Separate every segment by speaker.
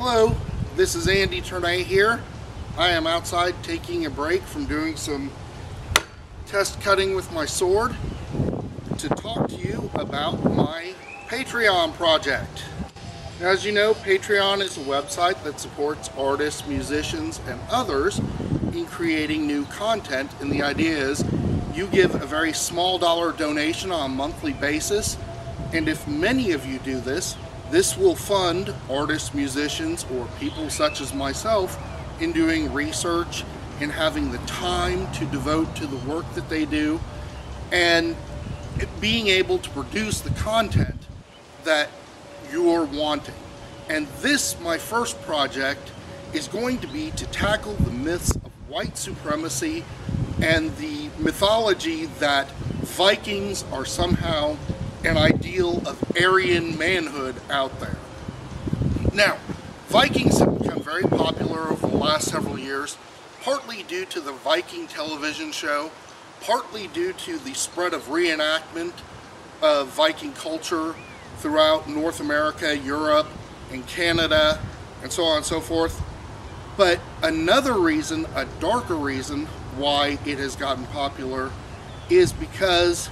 Speaker 1: Hello, this is Andy Ternay here. I am outside taking a break from doing some test cutting with my sword to talk to you about my Patreon project. Now, as you know, Patreon is a website that supports artists, musicians, and others in creating new content, and the idea is you give a very small dollar donation on a monthly basis, and if many of you do this, this will fund artists, musicians, or people such as myself in doing research and having the time to devote to the work that they do and being able to produce the content that you're wanting. And this, my first project, is going to be to tackle the myths of white supremacy and the mythology that Vikings are somehow an ideal of Aryan manhood out there. Now, Vikings have become very popular over the last several years, partly due to the Viking television show, partly due to the spread of reenactment of Viking culture throughout North America, Europe, and Canada, and so on and so forth. But another reason, a darker reason, why it has gotten popular is because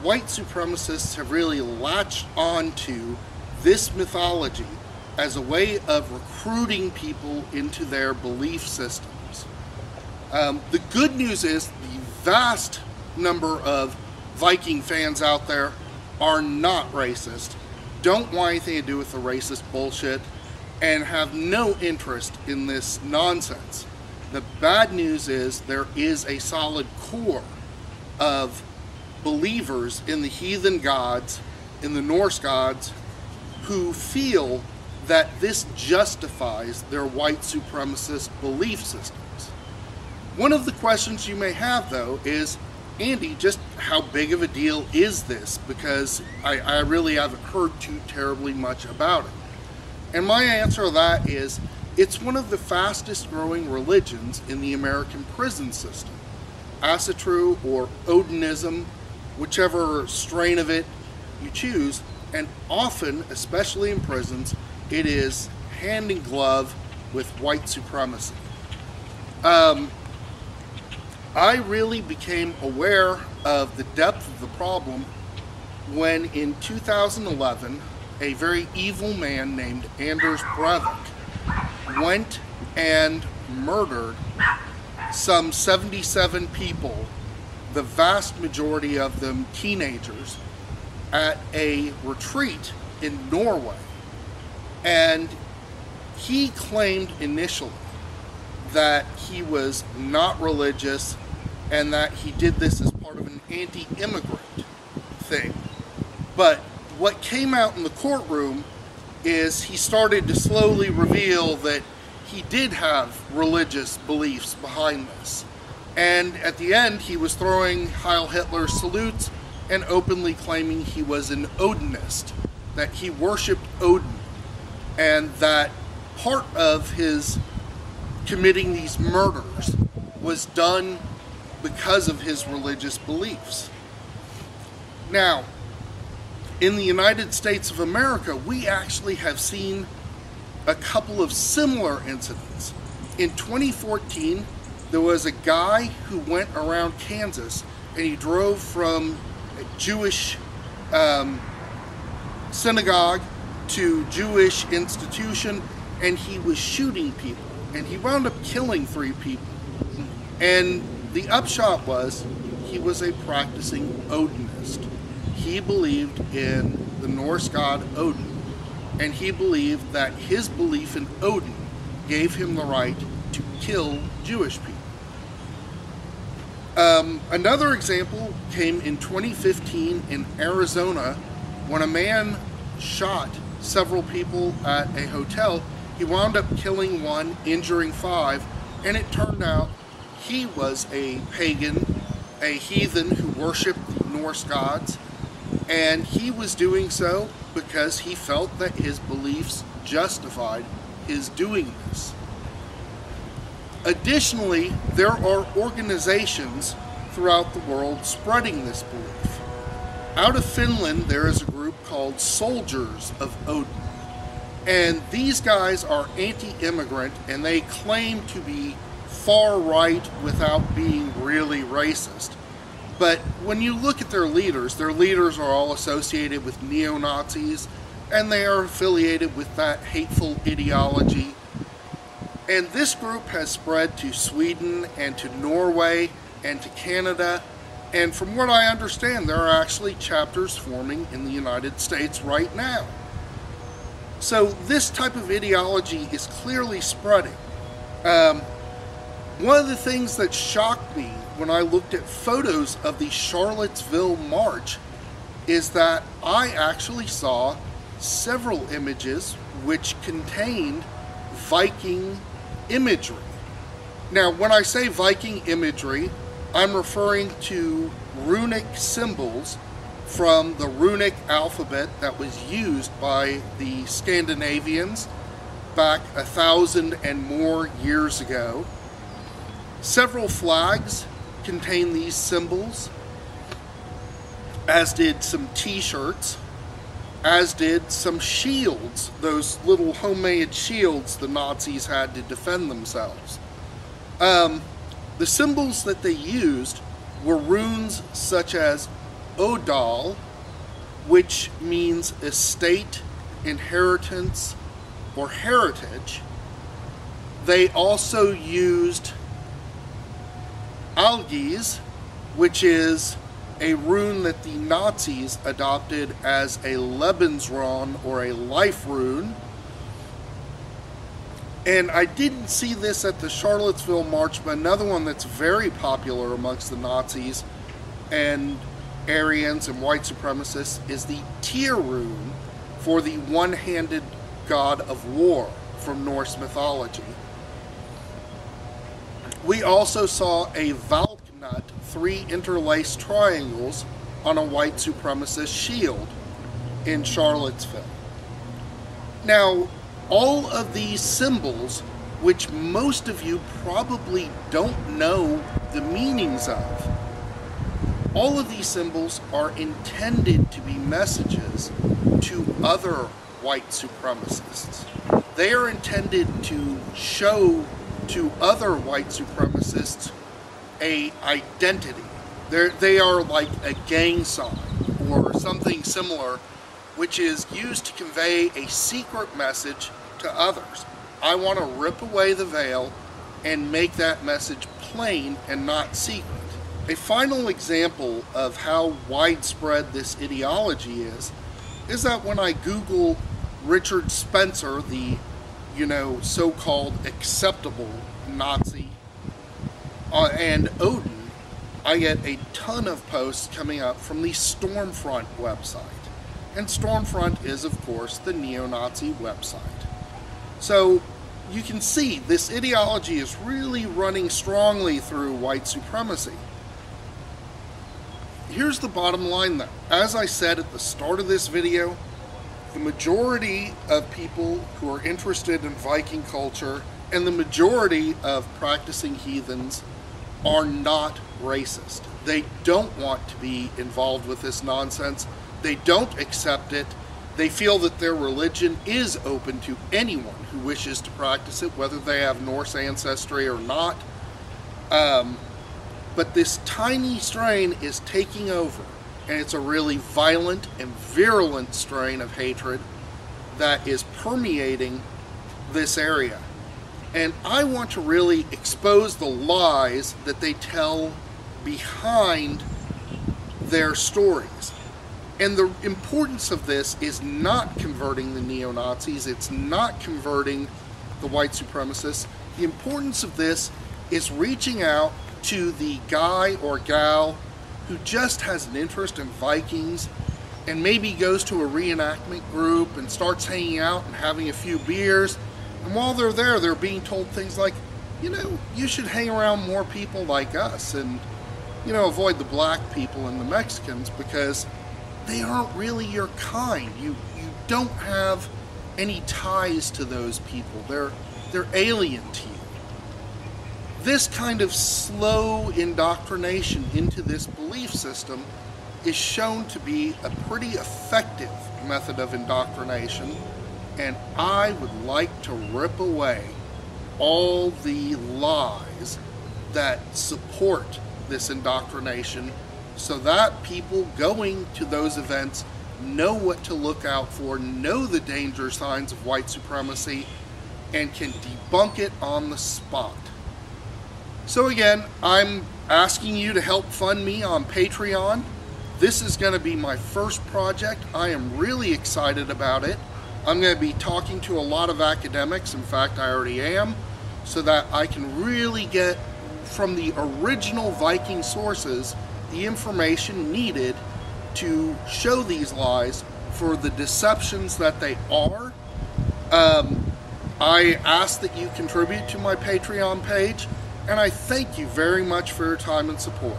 Speaker 1: white supremacists have really latched onto this mythology as a way of recruiting people into their belief systems. The good news is the vast number of Viking fans out there are not racist, don't want anything to do with the racist bullshit, and have no interest in this nonsense. The bad news is there is a solid core of believers in the heathen gods, in the Norse gods, who feel that this justifies their white supremacist belief systems. One of the questions you may have, though, is, Andy, just how big of a deal is this? Because I really haven't heard too terribly much about it. And my answer to that is, it's one of the fastest growing religions in the American prison system. Asatru or Odinism, whichever strain of it you choose, and often, especially in prisons, it is hand in glove with white supremacy. I really became aware of the depth of the problem when in 2011 a very evil man named Anders Breivik went and murdered some 77 people, the vast majority of them teenagers, at a retreat in Norway. And he claimed initially that he was not religious and that he did this as part of an anti-immigrant thing. But what came out in the courtroom is he started to slowly reveal that he did have religious beliefs behind this. And at the end, he was throwing Heil Hitler salutes and openly claiming he was an Odinist, that he worshipped Odin, and that part of his committing these murders was done because of his religious beliefs. Now, in the United States of America, we actually have seen a couple of similar incidents. In 2014, there was a guy who went around Kansas and he drove from a Jewish synagogue to Jewish institution, and he was shooting people, and he wound up killing 3 people. And the upshot was he was a practicing Odinist. He believed in the Norse god Odin, and he believed that his belief in Odin gave him the right to kill Jewish people. Another example came in 2015 in Arizona when a man shot several people at a hotel. He wound up killing 1, injuring 5, and it turned out he was a pagan, a heathen who worshipped the Norse gods, and he was doing so because he felt that his beliefs justified his doing this. Additionally, there are organizations throughout the world spreading this belief. Out of Finland, there is a group called Soldiers of Odin. And these guys are anti-immigrant, and they claim to be far right without being really racist. But when you look at their leaders are all associated with neo-Nazis, and they are affiliated with that hateful ideology. And this group has spread to Sweden and to Norway and to Canada. And from what I understand, there are actually chapters forming in the United States right now. So this type of ideology is clearly spreading. One of the things that shocked me when I looked at photos of the Charlottesville March is that I actually saw several images which contained Viking imagery. Now, when I say Viking imagery, I'm referring to runic symbols from the runic alphabet that was used by the Scandinavians back 1,000 and more years ago. Several flags contain these symbols, as did some t-shirts, as did some shields, those little homemade shields the Nazis had to defend themselves. The symbols that they used were runes such as Odal, which means estate, inheritance, or heritage. They also used Algis, which is a rune that the Nazis adopted as a Lebensrune, or a life rune. And I didn't see this at the Charlottesville March, but another one that's very popular amongst the Nazis and Aryans and white supremacists is the Tyr rune for the one-handed god of war from Norse mythology. We also saw a Valknut, 3 interlaced triangles on a white supremacist shield in Charlottesville. Now, all of these symbols, which most of you probably don't know the meanings of, all of these symbols are intended to be messages to other white supremacists. They are intended to show to other white supremacists a identity. They are like a gang sign or something similar, which is used to convey a secret message to others. I want to rip away the veil and make that message plain and not secret. A final example of how widespread this ideology is that when I Google Richard Spencer, the so-called acceptable Nazi, and Odin, I get a ton of posts coming up from the Stormfront website. And Stormfront is, of course, the neo-Nazi website. So you can see this ideology is really running strongly through white supremacy. Here's the bottom line though. As I said at the start of this video, the majority of people who are interested in Viking culture and the majority of practicing heathens are not racist. They don't want to be involved with this nonsense. They don't accept it. They feel that their religion is open to anyone who wishes to practice it, whether they have Norse ancestry or not. But this tiny strain is taking over, and it's a really violent and virulent strain of hatred that is permeating this area. And I want to really expose the lies that they tell behind their stories. And the importance of this is not converting the neo-Nazis, it's not converting the white supremacists. The importance of this is reaching out to the guy or gal who just has an interest in Vikings and maybe goes to a reenactment group and starts hanging out and having a few beers. And while they're there, they're being told things like, you should hang around more people like us and, avoid the black people and the Mexicans because they aren't really your kind. You don't have any ties to those people. They're alien to you. This kind of slow indoctrination into this belief system is shown to be a pretty effective method of indoctrination, and I would like to rip away all the lies that support this indoctrination so that people going to those events know what to look out for, know the danger signs of white supremacy, and can debunk it on the spot. So again, I'm asking you to help fund me on Patreon. This is going to be my first project. I am really excited about it. I'm going to be talking to a lot of academics. In fact, I already am, so that I can really get from the original Viking sources the information needed to show these lies for the deceptions that they are. I ask that you contribute to my Patreon page, and I thank you very much for your time and support.